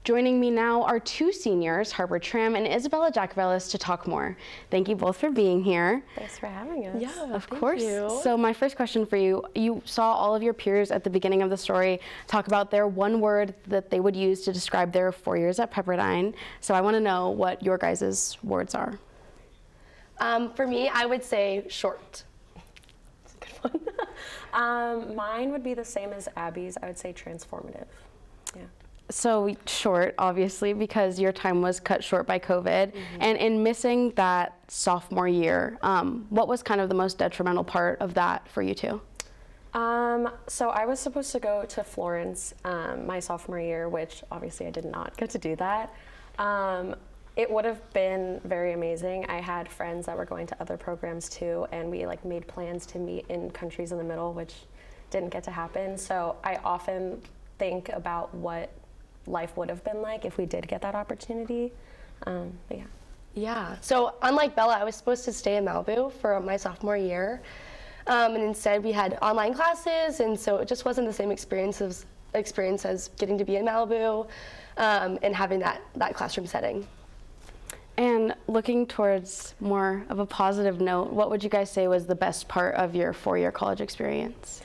Joining me now are two seniors, Harper Trim and Isabella Jacovellis, to talk more. Thank you both for being here. Thanks for having us. Yeah, of course. So my first question for you, you saw all of your peers at the beginning of the story talk about their one word that they would use to describe their 4 years at Pepperdine. So I want to know what your guys' words are. For me, I would say short. That's a good one. Mine would be the same as Abby's. I would say transformative. Yeah. So short, obviously, because your time was cut short by COVID. And in missing that sophomore year, what was kind of the most detrimental part of that for you two? So I was supposed to go to Florence my sophomore year, which obviously I did not get to do that. It would have been very amazing. I had friends that were going to other programs too, and we made plans to meet in countries in the middle, which didn't get to happen. So I often think about what life would have been like if we did get that opportunity. But yeah. Yeah, so unlike Bella, I was supposed to stay in Malibu for my sophomore year. And instead we had online classes, and so it just wasn't the same experience as getting to be in Malibu and having that classroom setting. And looking towards more of a positive note, what would you guys say was the best part of your 4-year college experience?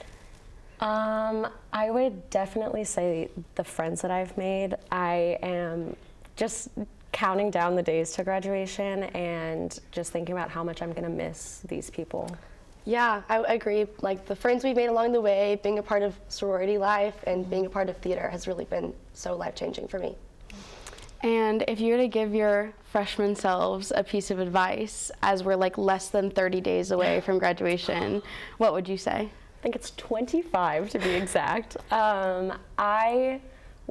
I would definitely say the friends that I've made. I am just counting down the days to graduation and just thinking about how much I'm going to miss these people. Yeah, I agree. Like the friends we made along the way, being a part of sorority life and being a part of theater has really been so life-changing for me. And if you were to give your freshman selves a piece of advice, as we're less than 30 days away from graduation, what would you say? I think it's 25 to be exact. I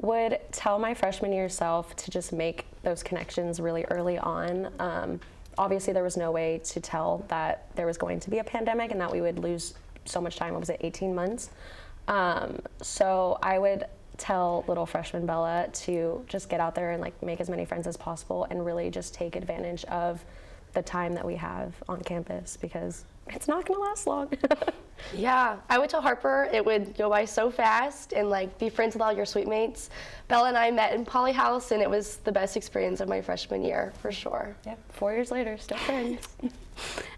would tell my freshman year self to just make those connections really early on. Obviously there was no way to tell that there was going to be a pandemic and that we would lose so much time. What was it, 18 months? So I would tell little freshman Bella to just get out there and make as many friends as possible and really just take advantage of the time that we have on campus, because it's not going to last long. Yeah, I would tell Harper it would go by so fast and be friends with all your suite mates. Bella and I met in Poly House, and it was the best experience of my freshman year, for sure. Yep, 4 years later, still friends.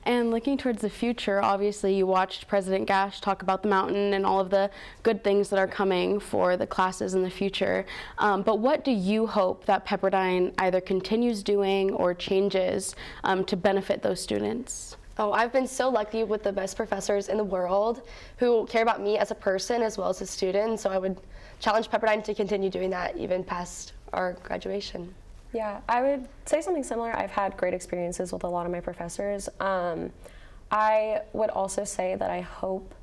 And looking towards the future, obviously you watched President Gash talk about the mountain and all of the good things that are coming for the classes in the future. But what do you hope that Pepperdine either continues doing or changes to benefit those students? Oh, I've been so lucky with the best professors in the world who care about me as a person as well as a student, so I would challenge Pepperdine to continue doing that even past our graduation. Yeah, I would say something similar. I've had great experiences with a lot of my professors. I would also say that I hope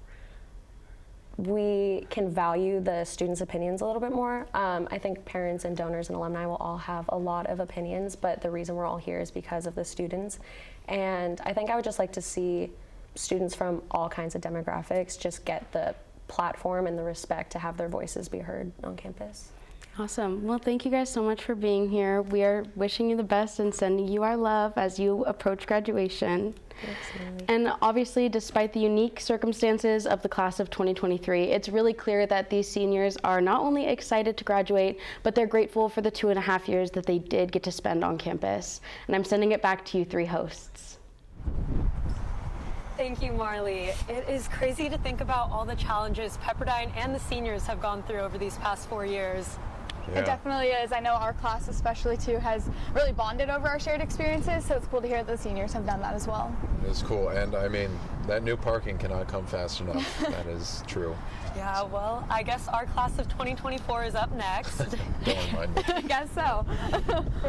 we can value the students' opinions a little bit more. I think parents and donors and alumni will all have a lot of opinions, but the reason we're all here is because of the students. And I think I would just like to see students from all kinds of demographics just get the platform and the respect to have their voices be heard on campus. Awesome. Well, thank you guys so much for being here. We are wishing you the best and sending you our love as you approach graduation. Absolutely. And obviously, despite the unique circumstances of the class of 2023, it's really clear that these seniors are not only excited to graduate, but they're grateful for the 2.5 years that they did get to spend on campus. And I'm sending it back to you three hosts. Thank you, Marley. It is crazy to think about all the challenges Pepperdine and the seniors have gone through over these past 4 years. Yeah. It definitely is. I know our class especially too has really bonded over our shared experiences, so it's cool to hear that the seniors have done that as well. It's cool, and I mean, that new parking cannot come fast enough. That is true. Yeah, well, I guess our class of 2024 is up next. Don't mind me. I guess so.